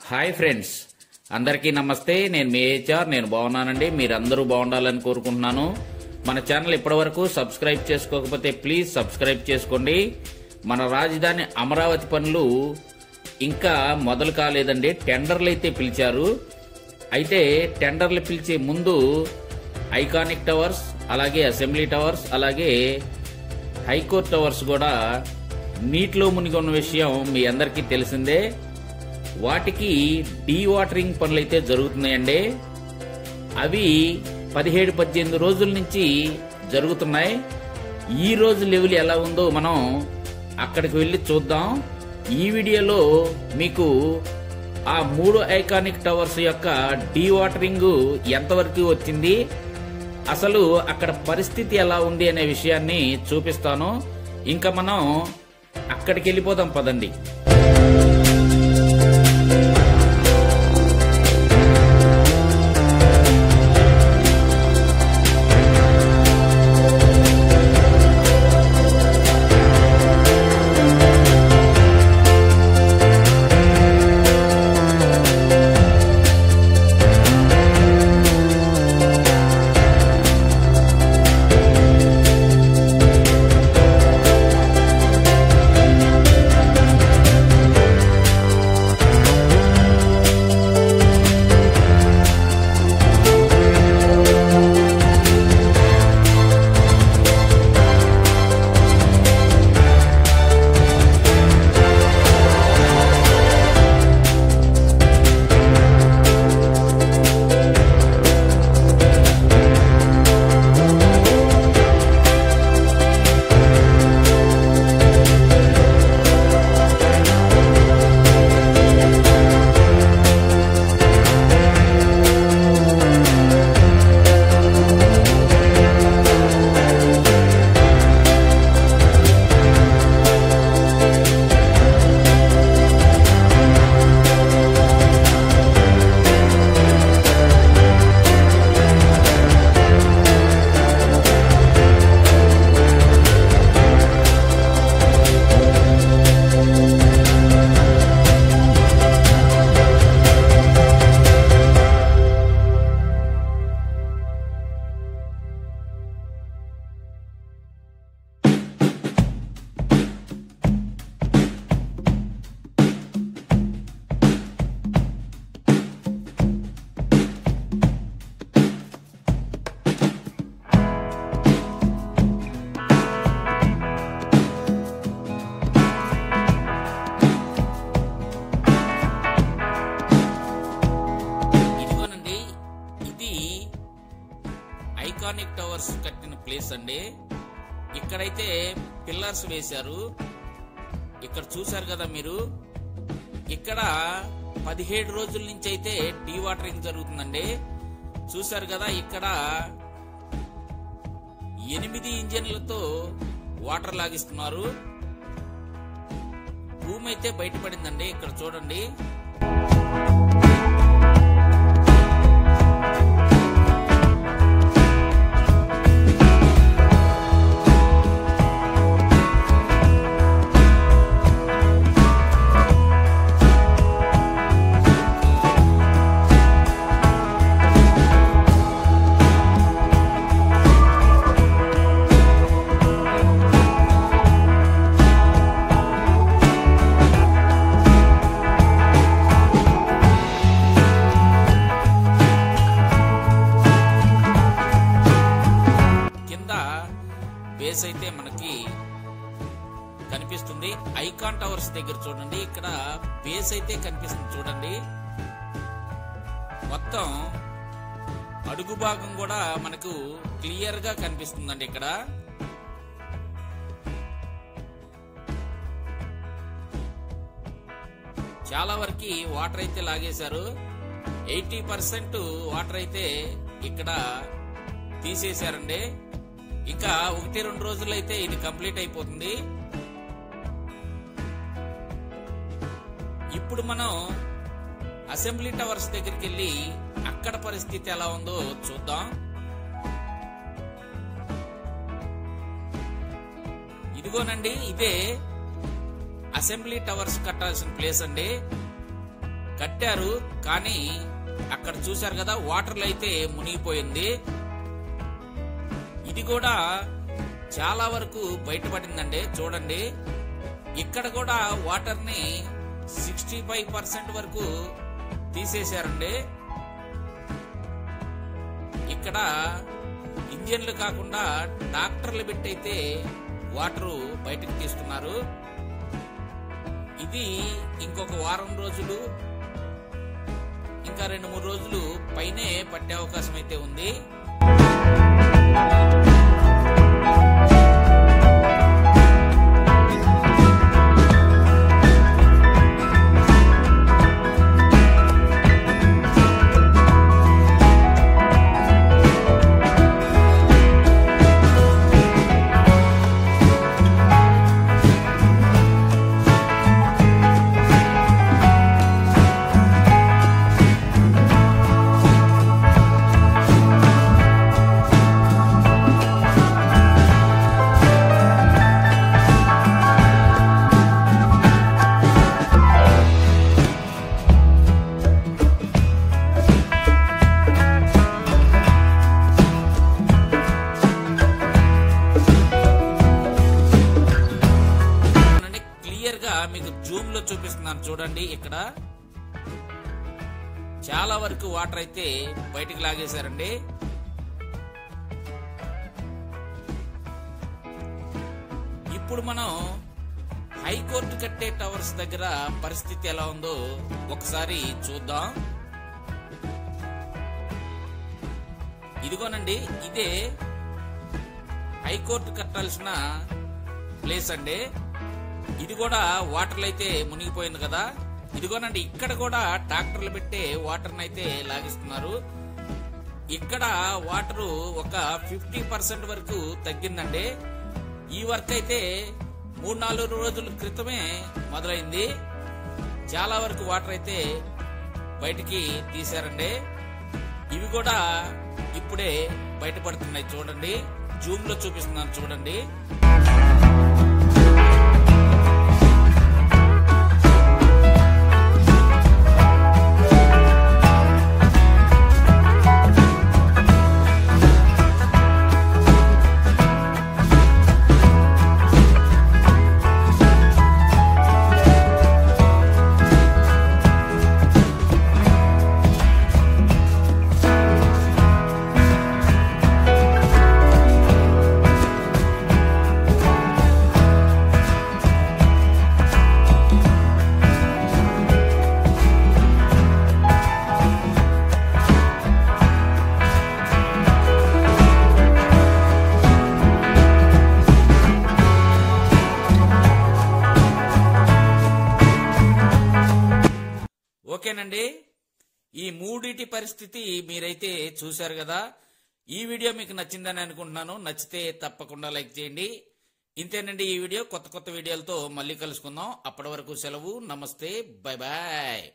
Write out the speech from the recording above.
Hi friends, అందరికీ నమస్తే. నేను మీ హెచ్ఆర్. నేను బాగున్నానండి. మీరందరూ బాగుండాలని కోరుకుంటున్నాను. మన ఛానల్ ఇప్పటివరకు సబ్స్క్రైబ్ చేసుకోకపోతే ప్లీజ్ సబ్స్క్రైబ్ చేసుకోండి. మన రాజధాని అమరావతి పనులు ఇంకా మొదలు కాలేదండి. టెండర్లు అయితే పిలిచారు. అయితే టెండర్లు పిలిచే ముందు ఐకానిక్ టవర్స్, అలాగే అసెంబ్లీ టవర్స్, అలాగే హైకోర్టు టవర్స్ కూడా నీటిలో మునిగి ఉన్న విషయం మీ అందరికీ తెలిసిందే. వాటికి డీవాటరింగ్ పనులు అయితే జరుగుతున్నాయండి. అవి 17-18 రోజుల నుంచి జరుగుతున్నాయి. ఈ రోజు లెవెల్ ఎలా ఉందో మనం అక్కడికి వెళ్ళి చూద్దాం. ఈ వీడియోలో మీకు ఆ 3 ఐకానిక్ టవర్స్ యొక్క డీవాటరింగ్ ఎంతవరకు వచ్చింది, అసలు అక్కడ పరిస్థితి ఎలా ఉంది అనే విషయాన్ని చూపిస్తాను. ఇంకా మనం అక్కడికి వెళ్ళిపోదాం పదండి. ఐకానిక్ టవర్స్ కట్టిన ప్లేస్ అండి. ఇక్కడైతే పిల్లర్స్ వేశారు. ఇక్కడ చూశారు కదా మీరు. ఇక్కడ 17 రోజుల నుంచి అయితే డీవాటరింగ్ జరుగుతుందండి. చూశారు కదా, ఇక్కడ 8 ఇంజన్లతో వాటర్ లాగిస్తున్నారు. భూమి అయితే బయటపడిందండి. ఇక్కడ చూడండి. బేస్ అయితే మనకి కనిపిస్తుంది. ఐకాన్ టవర్స్ దగ్గర చూడండి. ఇక్కడ బేస్ అయితే కనిపిస్తుంది చూడండి. మొత్తం అడుగు భాగం కూడా మనకు క్లియర్ గా కనిపిస్తుందండి. ఇక్కడ చాలా వరకు వాటర్ అయితే లాగేశారు. 80% వాటర్ అయితే ఇక్కడ తీసేశారండి. ఇంకా 1-2 రోజులు అయితే ఇది కంప్లీట్ అయిపోతుంది. ఇప్పుడు మనం అసెంబ్లీ టవర్స్ దగ్గరికి వెళ్ళి అక్కడ పరిస్థితి ఎలా ఉందో చూద్దాం. ఇదిగోనండి, ఇదే అసెంబ్లీ టవర్స్ కట్టాల్సిన ప్లేస్ అండి. కట్టారు, కానీ అక్కడ చూశారు కదా వాటర్లో అయితే మునిగిపోయింది. ఇది కూడా చాలా వరకు బయటపడిందండి. చూడండి, ఇక్కడ కూడా వాటర్ ని 65% వరకు తీసేశారండి. ఇక్కడ ఇంజన్లు కాకుండా ట్రాక్టర్లు పెట్టయితే వాటర్ బయటకు తీస్తున్నారు. ఇది ఇంకొక వారం రోజులు, ఇంకా 2-3 రోజులు పైనే పట్టే అవకాశం అయితే ఉంది. మీకు జూమ్ లో చూపిస్తున్నాను చూడండి. ఇక్కడ చాలా వరకు వాటర్ అయితే బయటికి లాగేశారండి. ఇప్పుడు మనం హైకోర్టు కట్టే టవర్స్ దగ్గర పరిస్థితి ఎలా ఉందో ఒకసారి చూద్దాం. ఇదిగోనండి, ఇదే హైకోర్టు కట్టాల్సిన ప్లేస్ అండి. ఇది కూడా వాటర్లు అయితే మునిగిపోయింది కదా. ఇదిగోనండి, ఇక్కడ కూడా ట్రాక్టర్లు పెట్టే వాటర్ అయితే లాగిస్తున్నారు. ఇక్కడ వాటర్ ఒక 50% వరకు తగ్గిందండి. ఈ వర్క్ అయితే 3-4 రోజుల క్రితమే మొదలైంది. చాలా వరకు వాటర్ అయితే బయటికి తీశారండి. ఇవి కూడా ఇప్పుడే బయటపడుతున్నాయి. చూడండి, జూమ్ లో చూపిస్తున్నాను చూడండి. ఓకేనండి, ఈ మూడిటి పరిస్థితి మీరైతే చూశారు కదా. ఈ వీడియో మీకు నచ్చిందని అనుకుంటున్నాను. నచ్చితే తప్పకుండా లైక్ చేయండి. ఇంతేనండి ఈ వీడియో. కొత్త వీడియోలతో మళ్ళీ కలుసుకుందాం. అప్పటి వరకు సెలవు. నమస్తే, బై బాయ్.